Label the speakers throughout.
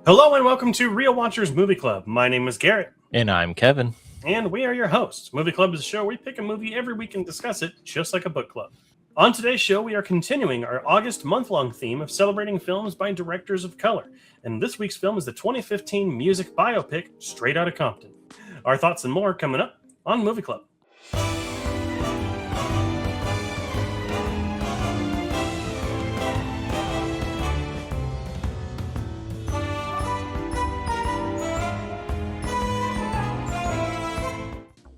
Speaker 1: Hello and welcome to Real Watchers Movie Club. My name is Garrett.
Speaker 2: And I'm Kevin.
Speaker 1: And we are your hosts. Movie Club is a show where we pick a movie every week and discuss it, just like a book club. On today's show, we are continuing our August month-long theme of celebrating films by directors of color. And this week's film is the 2015 music biopic, Straight Outta Compton. Our thoughts and more coming up on Movie Club.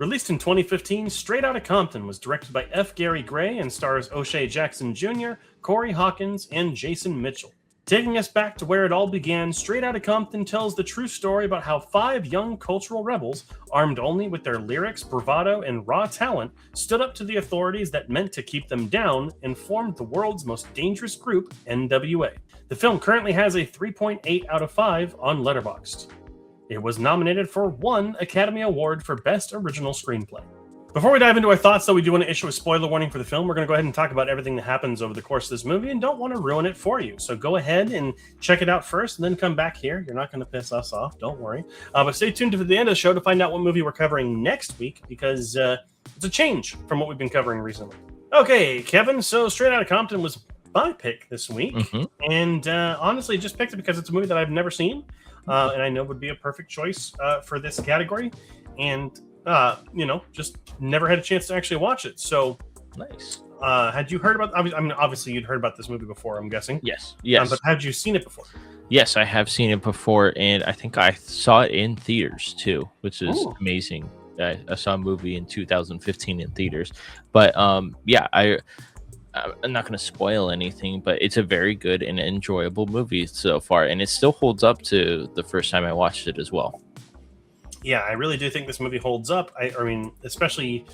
Speaker 1: Released in 2015, Straight Outta Compton was directed by F. Gary Gray and stars O'Shea Jackson Jr., Corey Hawkins, and Jason Mitchell. Taking us back to where it all began, Straight Outta Compton tells the true story about how 5 young cultural rebels, armed only with their lyrics, bravado, and raw talent, stood up to the authorities that meant to keep them down and formed the world's most dangerous group, NWA. The film currently has a 3.8 out of 5 on Letterboxd. It was nominated for 1 Academy Award for Best Original Screenplay. Before we dive into our thoughts, though, we do want to issue a spoiler warning for the film. We're going to go ahead and talk about everything that happens over the course of this movie and don't want to ruin it for you. So go ahead and check it out first and then come back here. You're not going to piss us off. Don't worry. But stay tuned to the end of the show to find out what movie we're covering next week because it's a change from what we've been covering recently. Okay, Kevin. So Straight Outta Compton was my pick this week. And honestly, just picked it because it's a movie that I've never seen. And I know would be a perfect choice for this category. And, just never had a chance to actually watch it. So,
Speaker 2: nice.
Speaker 1: Had you heard about, obviously you'd heard about this movie before, I'm guessing.
Speaker 2: Yes.
Speaker 1: But had you seen it before?
Speaker 2: Yes, I have seen it before. And I think I saw it in theaters too, which is amazing. I saw a movie in 2015 in theaters. But I'm not going to spoil anything, but it's a very good and enjoyable movie so far, and it still holds up to the first time I watched it as well.
Speaker 1: Yeah, I really do think this movie holds up. I mean, especially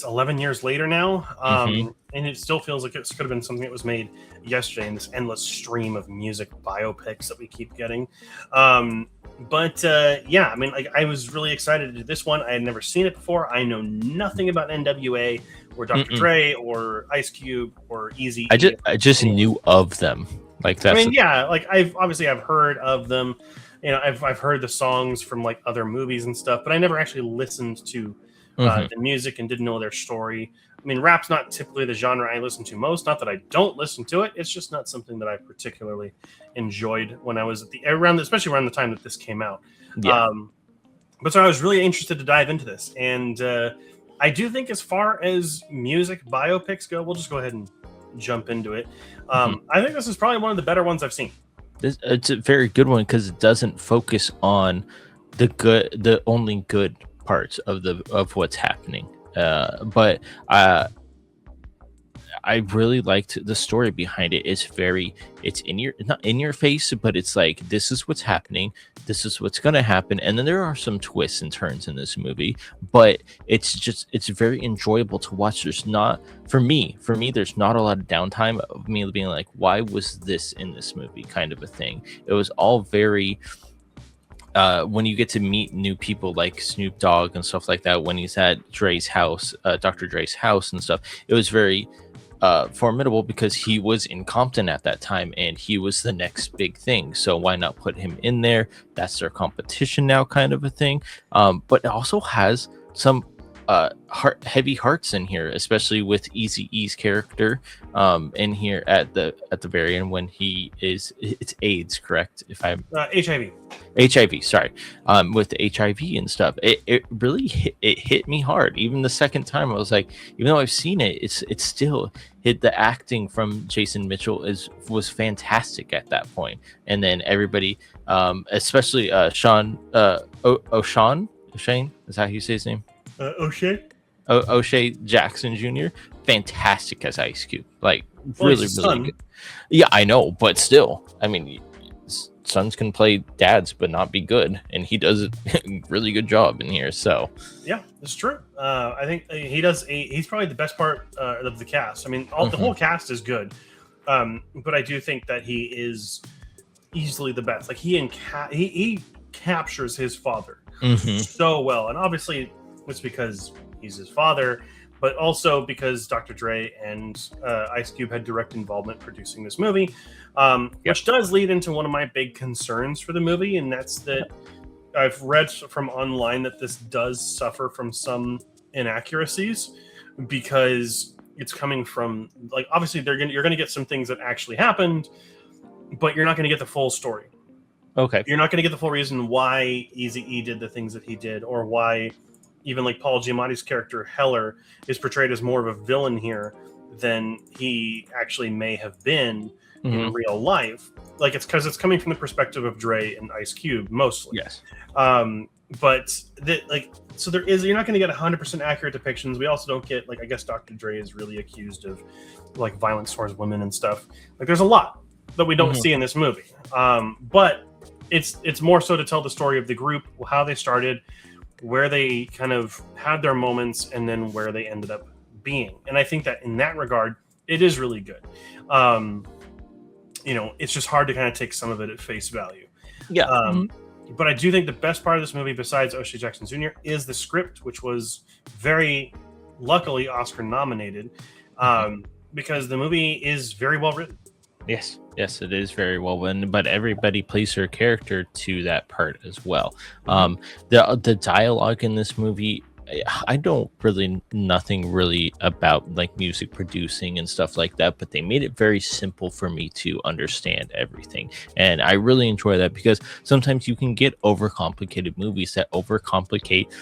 Speaker 1: 11 years later now, and it still feels like it could have been something that was made yesterday in this endless stream of music biopics that we keep getting. I mean, I was really excited to do this one. I had never seen it before. I know nothing about NWA or Dr. Dre or Ice Cube or Easy.
Speaker 2: I just knew of them. I've heard of them. You know, I've heard the songs from like other movies and stuff, but I never actually listened to the music and didn't know their story. I mean, rap's not typically the genre I listen to most. Not that I don't listen to it. It's just not something that I particularly enjoyed when I was especially around the time that this came out. Yeah.
Speaker 1: So I was really interested to dive into this. And I do think as far as music biopics go, we'll just go ahead and jump into it. I think this is probably one of the better ones I've seen.
Speaker 2: It's a very good one because it doesn't focus on the only good parts of what's happening. But I really liked the story behind it. It's not in your face, but it's like, this is what's happening. This is what's going to happen. And then there are some twists and turns in this movie, but it's very enjoyable to watch. There's not, for me, there's not a lot of downtime of me being like, why was this in this movie kind of a thing. It was all very, when you get to meet new people like Snoop Dogg and stuff like that, when he's at Dre's house, Dr. Dre's house and stuff, it was very formidable because he was in Compton at that time and he was the next big thing. So why not put him in there? That's their competition now, kind of a thing. But it also has some heavy hearts in here, especially with Eazy-E's character in here at the very end when it's AIDS, correct? If I'm HIV, sorry. With the HIV and stuff, it really hit me hard. Even the second time, I was like, even though I've seen it, it's still hit. The acting from Jason Mitchell was fantastic at that point. And then everybody, especially O'Shane, is that how you say his name? O'Shea Jackson Jr. Fantastic as Ice Cube, really good. Yeah, I know, but still, I mean, sons can play dads but not be good, and he does a really good job in here. So
Speaker 1: yeah, it's true. I think he does. He's probably the best part of the cast. I mean, the whole cast is good, but I do think that he is easily the best. Like he captures his father so well, and obviously it's because he's his father, but also because Dr. Dre and Ice Cube had direct involvement producing this movie, which does lead into one of my big concerns for the movie, and that's that I've read from online that this does suffer from some inaccuracies because it's coming from, like, obviously you're gonna get some things that actually happened, but you're not gonna get the full story.
Speaker 2: Okay.
Speaker 1: You're not gonna get the full reason why Eazy-E did the things that he did, or why even like Paul Giamatti's character Heller is portrayed as more of a villain here than he actually may have been in real life. Like, it's because it's coming from the perspective of Dre and Ice Cube mostly.
Speaker 2: Yes.
Speaker 1: But so you're not going to get 100% accurate depictions. We also don't get, like, I guess Dr. Dre is really accused of like violence towards women and stuff. Like, there's a lot that we don't see in this movie. But it's more so to tell the story of the group, how they started, where they kind of had their moments, and then where they ended up being. And I think that in that regard, it is really good. It's just hard to kind of take some of it at face value.
Speaker 2: Yeah.
Speaker 1: But I do think the best part of this movie, besides O'Shea Jackson Jr., is the script, which was very luckily Oscar nominated, because the movie is very well written.
Speaker 2: Yes, it is very well written, but everybody plays their character to that part as well. The dialogue in this movie, I don't really nothing really about like music producing and stuff like that, but they made it very simple for me to understand everything, and I really enjoy that, because sometimes you can get overcomplicated movies that overcomplicate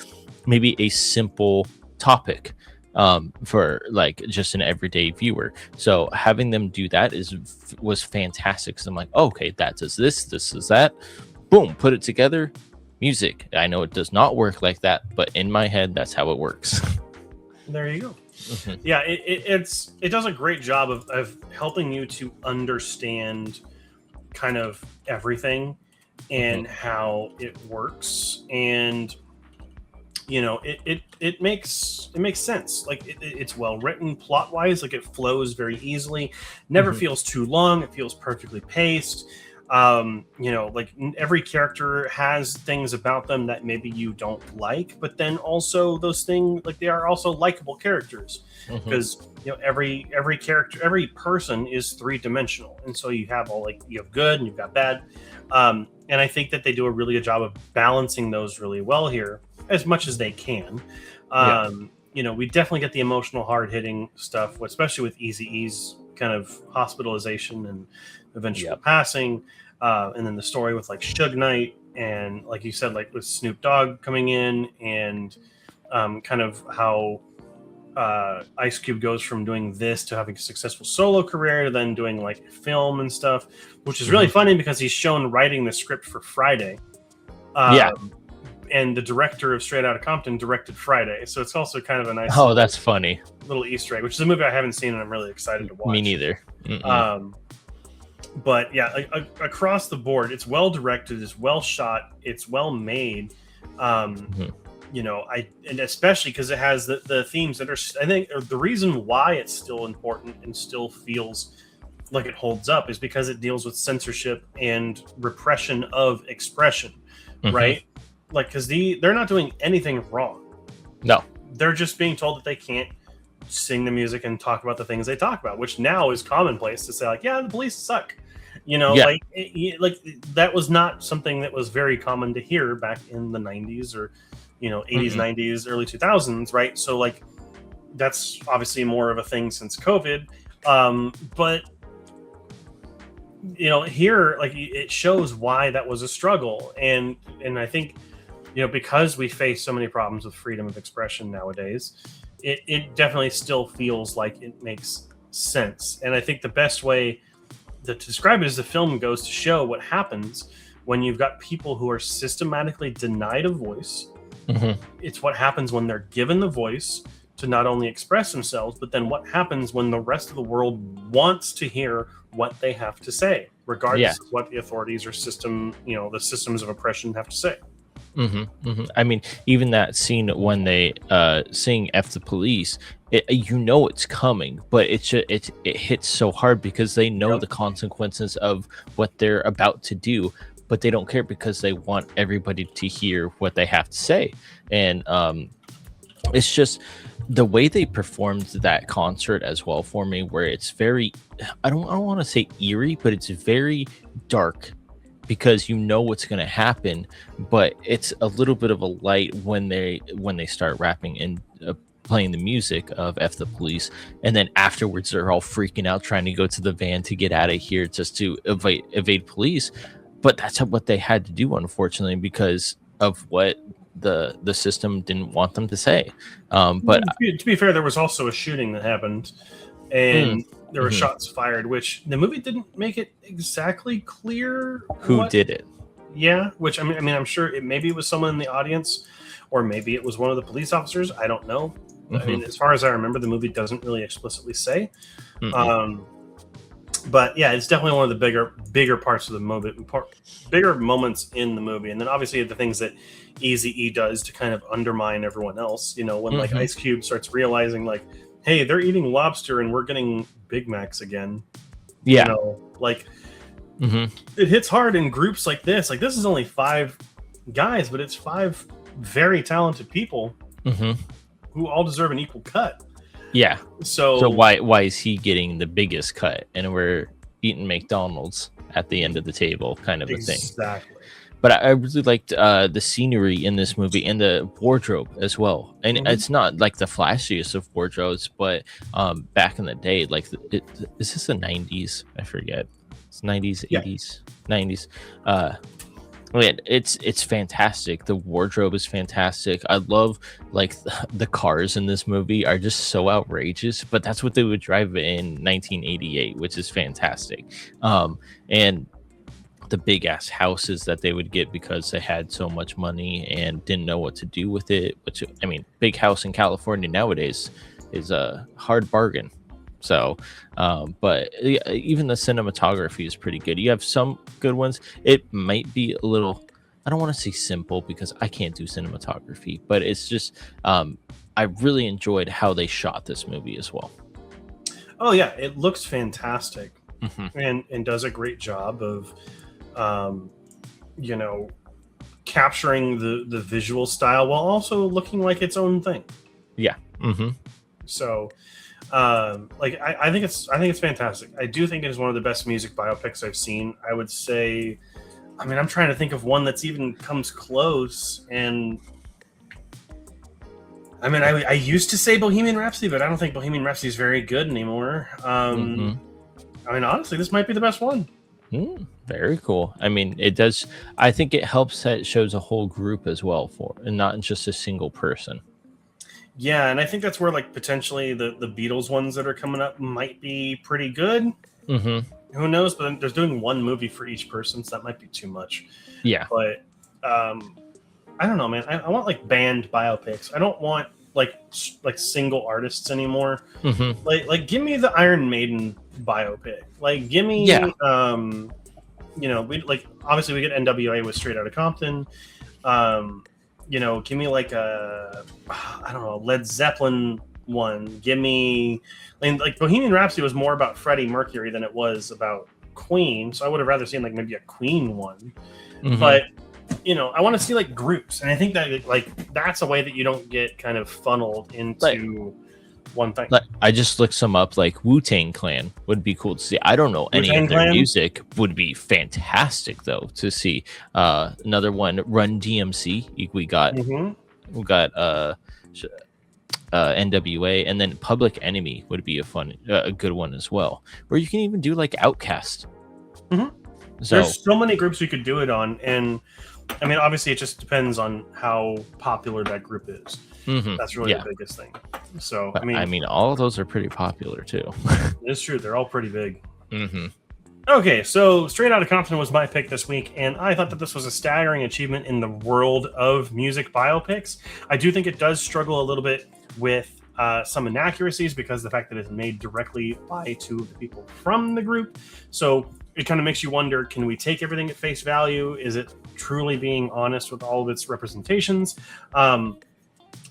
Speaker 2: maybe a simple topic for like just an everyday viewer. So having them do that was fantastic, because I'm like, okay, that does this is that, boom, put it together. Music, I know it does not work like that, but in my head, that's how it works.
Speaker 1: There you go. Yeah, it does a great job of helping you to understand kind of everything and how it works, and it makes sense. Like, it's well written plot wise, like it flows very easily, never feels too long, it feels perfectly paced. Like, every character has things about them that maybe you don't like, but then also those things, like, they are also likable characters, because every character, every person is three-dimensional, and so you have you have good and you've got bad, and I think that they do a really good job of balancing those really well here, as much as they can. We definitely get the emotional, hard-hitting stuff, especially with Eazy-E's kind of hospitalization and eventual passing, and then the story with like Suge Knight, and like you said, like with Snoop Dogg coming in, and kind of how Ice Cube goes from doing this to having a successful solo career to then doing like film and stuff, which is really funny because he's shown writing the script for Friday. And the director of Straight Outta Compton directed Friday, so it's also kind of a nice
Speaker 2: that's funny
Speaker 1: little Easter egg, which is a movie I haven't seen and I'm really excited to watch.
Speaker 2: Me neither.
Speaker 1: But yeah, across the board, it's well directed, it's well shot, it's well made. And especially because it has the themes that are, I think, the reason why it's still important and still feels like it holds up is because it deals with censorship and repression of expression, right? Like, because they're not doing anything wrong.
Speaker 2: No,
Speaker 1: they're just being told that they can't sing the music and talk about the things they talk about, which now is commonplace to say, like, yeah, the police suck. Like that was not something that was very common to hear back in the 90s or 80s, 90s, early 2000s, right? So like that's obviously more of a thing since COVID. But here, like, it shows why that was a struggle, and I think because we face so many problems with freedom of expression nowadays, it definitely still feels like it makes sense. And I think the best way to describe it is the film goes to show what happens when you've got people who are systematically denied a voice. It's what happens when they're given the voice to not only express themselves, but then what happens when the rest of the world wants to hear what they have to say, regardless of what the authorities or the systems of oppression have to say.
Speaker 2: I mean, even that scene when they sing "F the police," it's coming, but it hits so hard because they know the consequences of what they're about to do, but they don't care because they want everybody to hear what they have to say. And it's just the way they performed that concert as well for me, where it's very, I don't want to say eerie, but it's very dark because you know what's going to happen, but it's a little bit of a light when they start rapping and playing the music of F the Police, and then afterwards they're all freaking out trying to go to the van to get out of here just to evade police. But that's what they had to do, unfortunately, because of what the system didn't want them to say. But
Speaker 1: to be fair, there was also a shooting that happened, and there were
Speaker 2: Mhm.
Speaker 1: shots fired, which the movie didn't make it exactly clear
Speaker 2: who did it?
Speaker 1: Yeah, which I mean, I'm sure maybe it was someone in the audience, or maybe it was one of the police officers. I don't know. I mean, as far as I remember, the movie doesn't really explicitly say. But yeah, it's definitely one of the bigger parts of the movie, bigger moments in the movie. And then obviously the things that Eazy-E does to kind of undermine everyone else. You know, when like Ice Cube starts realizing like, hey, they're eating lobster and we're getting Big Macs again.
Speaker 2: Yeah.
Speaker 1: You know, like it hits hard in groups like this. Like this is only 5 guys, but it's 5 very talented people who all deserve an equal cut.
Speaker 2: Yeah.
Speaker 1: So
Speaker 2: why is he getting the biggest cut and we're eating McDonald's at the end of the table, kind of a thing?
Speaker 1: Exactly.
Speaker 2: But I really liked the scenery in this movie and the wardrobe as well. And it's not like the flashiest of wardrobes, but back in the day, like is this the 90s? I forget. It's 90s, 80s, 90s. It's fantastic. The wardrobe is fantastic. I love like the cars in this movie are just so outrageous, but that's what they would drive in 1988, which is fantastic. And the big ass houses that they would get because they had so much money and didn't know what to do with it. Which, I mean, big house in California nowadays is a hard bargain. So, but even the cinematography is pretty good. You have some good ones. It might be a little, I don't want to say simple because I can't do cinematography, but it's just, I really enjoyed how they shot this movie as well.
Speaker 1: Oh yeah, it looks fantastic, and does a great job of, you know, capturing the visual style while also looking like its own thing.
Speaker 2: Yeah.
Speaker 1: So. Like I think it's fantastic. I do think it is one of the best music biopics I've seen. I would say, I mean, I'm trying to think of one that's even comes close. And I mean, I used to say Bohemian Rhapsody, but I don't think Bohemian Rhapsody is very good anymore. I mean, honestly, this might be the best one.
Speaker 2: Very cool. I mean, it does. I think it helps that it shows a whole group as well and not just a single person.
Speaker 1: Yeah, and I think that's where like potentially the Beatles ones that are coming up might be pretty good. Who knows? But there's doing one movie for each person, so that might be too much.
Speaker 2: Yeah.
Speaker 1: But I don't know, man. I want like band biopics. I don't want like single artists anymore. Like give me the Iron Maiden biopic. Like give me you know, we like obviously we get NWA with Straight Outta Compton. You know, give me like a, I don't know, Led Zeppelin one. Give me, like Bohemian Rhapsody was more about Freddie Mercury than it was about Queen. So I would have rather seen like maybe a Queen one. But, you know, I want to see like groups. And I think that like that's a way that you don't get kind of funneled into one thing.
Speaker 2: I just looked some up, like Wu-Tang Clan would be cool to see. I don't know any of their music. Would be fantastic though to see. Another one, Run DMC. We got NWA, and then Public Enemy would be a good one as well. Where you can even do like Outkast. So
Speaker 1: there's so many groups you could do it on, and I mean, obviously, it just depends on how popular that group is. That's really the biggest thing. So,
Speaker 2: but, I mean, all of those are pretty popular too.
Speaker 1: It's true; they're all pretty big. Okay, so Straight Outta Compton was my pick this week, and I thought that this was a staggering achievement in the world of music biopics. I do think it does struggle a little bit with some inaccuracies because of the fact that it's made directly by 2 of the people from the group. So it kind of makes you wonder, can we take everything at face value? Is it truly being honest with all of its representations?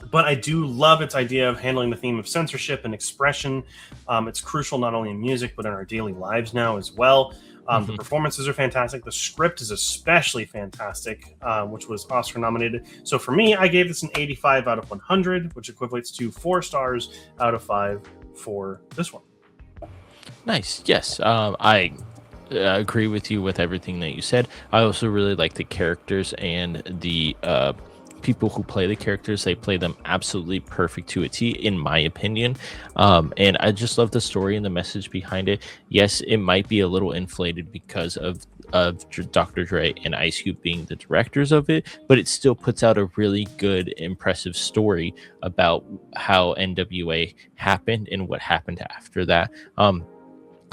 Speaker 1: But I do love its idea of handling the theme of censorship and expression. It's crucial not only in music, but in our daily lives now as well. The performances are fantastic. The script is especially fantastic, which was Oscar nominated. So for me, I gave this an 85 out of 100, which equates to 4 stars out of 5 for this one.
Speaker 2: Nice. Yes. I agree with you with everything that you said. I also really like the characters and the people who play the characters. They play them absolutely perfect to a T, in my opinion. And I just love the story and the message behind it. Yes, it might be a little inflated because of Dr. Dre and Ice Cube being the directors of it, but it still puts out a really good, impressive story about how NWA happened and what happened after that.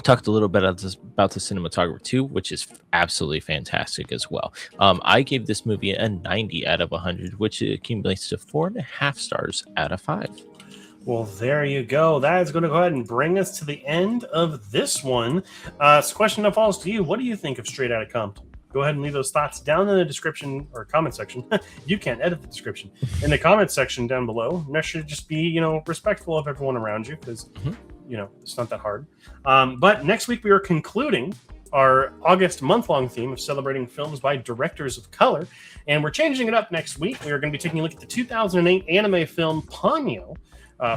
Speaker 2: Talked a little bit about the cinematography too, which is absolutely fantastic as well. I gave this movie a 90 out of 100, which accumulates to 4.5 stars out of 5.
Speaker 1: Well, there you go. That is going to go ahead and bring us to the end of this one. So question that falls to you. What do you think of Straight Outta Compton? Go ahead and leave those thoughts down in the description or comment section. You can't edit the description. In the comment section down below. And that should just be, respectful of everyone around you, because it's not that hard. But next week we are concluding our August month-long theme of celebrating films by directors of color, and we're changing it up next week. We are going to be taking a look at the 2008 anime film Ponyo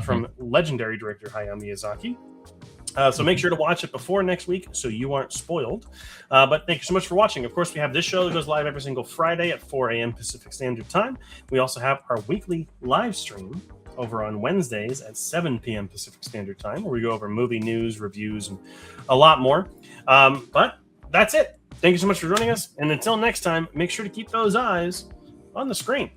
Speaker 1: from legendary director Hayao Miyazaki. So make sure to watch it before next week so you aren't spoiled. But thank you so much for watching. Of course, we have this show that goes live every single Friday at 4 a.m. Pacific Standard Time. We also have our weekly live stream over on Wednesdays at 7 p.m. Pacific Standard Time, where we go over movie news, reviews, and a lot more. But that's it. Thank you so much for joining us. And until next time, make sure to keep those eyes on the screen.